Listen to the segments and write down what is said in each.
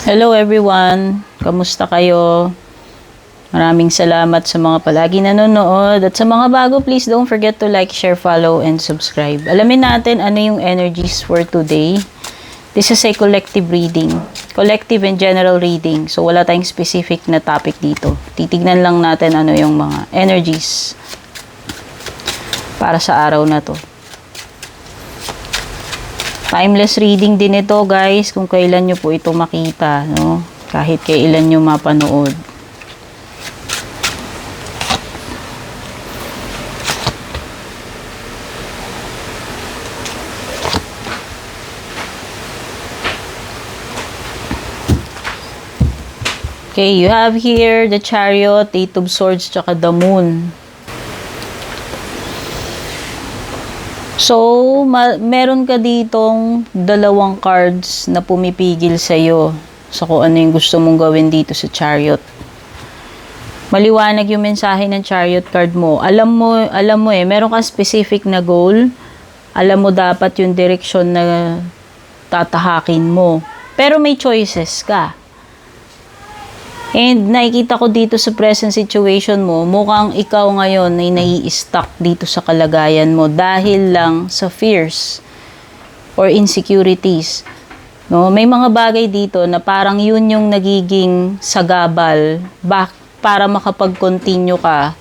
Hello everyone! Kamusta kayo? Maraming salamat sa mga palagi nanonood. At sa mga bago, please don't forget to like, share, follow, and subscribe. Alamin natin ano yung energies for today. This is a collective reading. Collective and general reading. So wala tayong specific na topic dito. Titignan lang natin ano yung mga energies para sa araw na to. Timeless reading din ito, guys, kung kailan nyo po ito makita, no? Kahit kailan nyo mapanood. Okay, you have here the Chariot, Eight of Swords, tsaka the Moon. So, meron ka ditong dalawang cards na pumipigil sa'yo sa kung ano yung gusto mong gawin dito sa Chariot. Maliwanag yung mensahe ng Chariot card mo. Alam mo meron ka specific na goal. Alam mo dapat yung direksyon na tatahakin mo. Pero may choices ka. And nakikita ko dito sa present situation mo, mukhang ikaw ngayon ay nai-stuck dito sa kalagayan mo dahil lang sa fears or insecurities. No? May mga bagay dito na parang yun yung nagiging sagabal para makapag-continue ka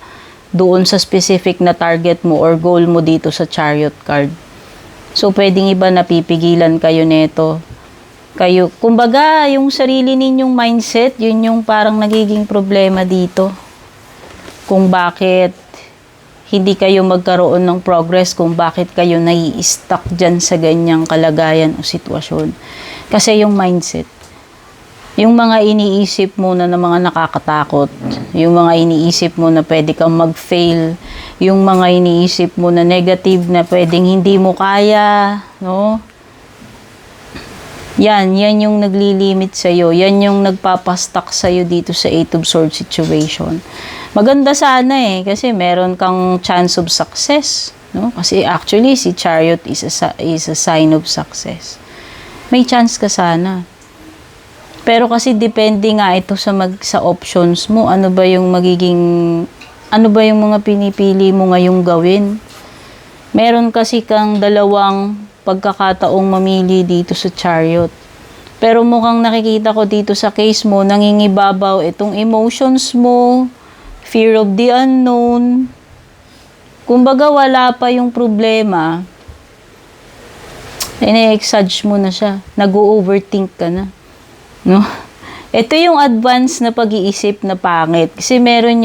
doon sa specific na target mo or goal mo dito sa Chariot card. So, pwedeng iba napipigilan kayo nito. Kumbaga, yung sarili ninyong mindset, yun yung parang nagiging problema dito. Kung bakit hindi kayo magkaroon ng progress, kung bakit kayo nai-stuck dyan sa ganyang kalagayan o sitwasyon. Kasi yung mindset, yung mga iniisip mo na mga nakakatakot, yung mga iniisip mo na pwede kang mag-fail, yung mga iniisip mo na negative na pwedeng hindi mo kaya, no? Yan yung naglilimit sa'yo. Yan yung nagpapastuck sa'yo dito sa Eight of Swords situation. Maganda sana kasi meron kang chance of success. No? Kasi actually, si Chariot is a sign of success. May chance ka sana. Pero kasi depende nga ito sa options mo. Ano ba yung mga pinipili mo ngayong gawin? Meron kasi kang dalawang pagkakataong mamili dito sa Chariot. Pero mukhang nakikita ko dito sa case mo, nangingibabaw itong emotions mo, fear of the unknown. Kumbaga wala pa yung problema, ine-exage mo na siya. Nag-overthink ka na. No? Ito yung advance na pag-iisip na pangit. Kasi meron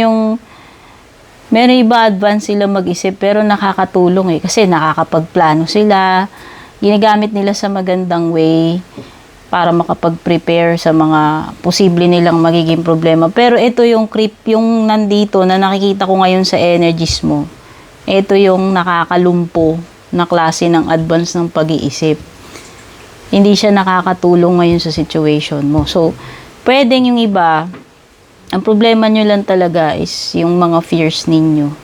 iba advance sila mag-isip pero nakakatulong kasi nakakapagplano sila. Ginagamit nila sa magandang way para makapag-prepare sa mga posible nilang magiging problema. Pero ito yung yung nandito na nakikita ko ngayon sa energies mo. Ito yung nakakalumpo na klase ng advance ng pag-iisip. Hindi siya nakakatulong ngayon sa situation mo. So, pwedeng yung iba, ang problema nyo lang talaga is yung mga fears ninyo.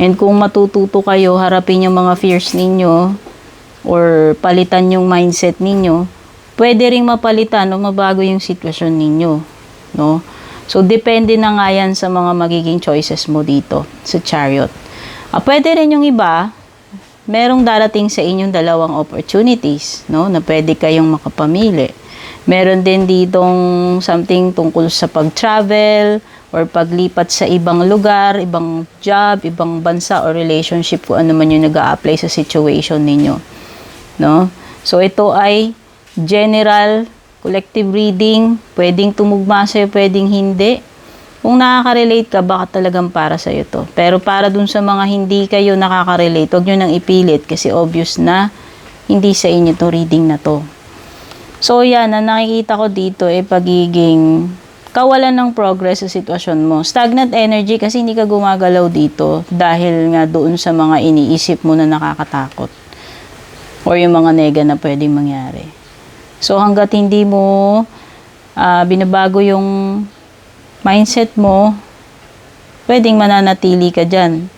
And kung matututo kayo, harapin yung mga fears ninyo or palitan yung mindset ninyo, pwede ring mapalitan o mabago yung sitwasyon ninyo. No? So, depende na nga yan sa mga magiging choices mo dito sa Chariot. Pwede rin yung iba, merong darating sa inyong dalawang opportunities, no? Na pwede kayong makapamili. Meron din ditong something tungkol sa pag-travel or paglipat sa ibang lugar, ibang job, ibang bansa or relationship kung ano man yung nag-a-apply sa situation ninyo. No? So, ito ay general, collective reading. Pwedeng tumugma sa'yo, pwedeng hindi. Kung nakaka-relate ka, baka talagang para sa'yo to. Pero para dun sa mga hindi kayo nakaka-relate, huwag nyo nang ipilit kasi obvious na hindi sa inyo to reading na to. So, yan, na nakikita ko dito pagiging kawalan ng progress sa sitwasyon mo. Stagnant energy kasi hindi ka gumagalaw dito dahil nga doon sa mga iniisip mo na nakakatakot or yung mga nega na pwedeng mangyari. So, hanggat hindi mo binabago yung mindset mo, pwedeng mananatili ka dyan.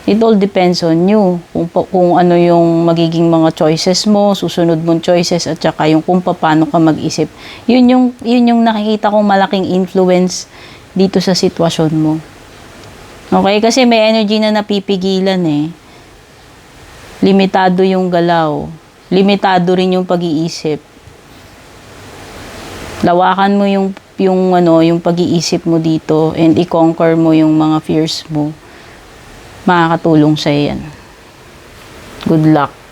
It all depends on you. Kung ano yung magiging mga choices mo, susunod mong choices, at saka yung kung paano ka mag-isip. Yun yung nakikita kong malaking influence dito sa sitwasyon mo. Okay? Kasi may energy na napipigilan eh. Limitado yung galaw. Limitado rin yung pag-iisip. Lawakan mo yung pag-iisip mo dito and i-conquer mo yung mga fears mo. Makakatulong sa'yo yan. Good luck.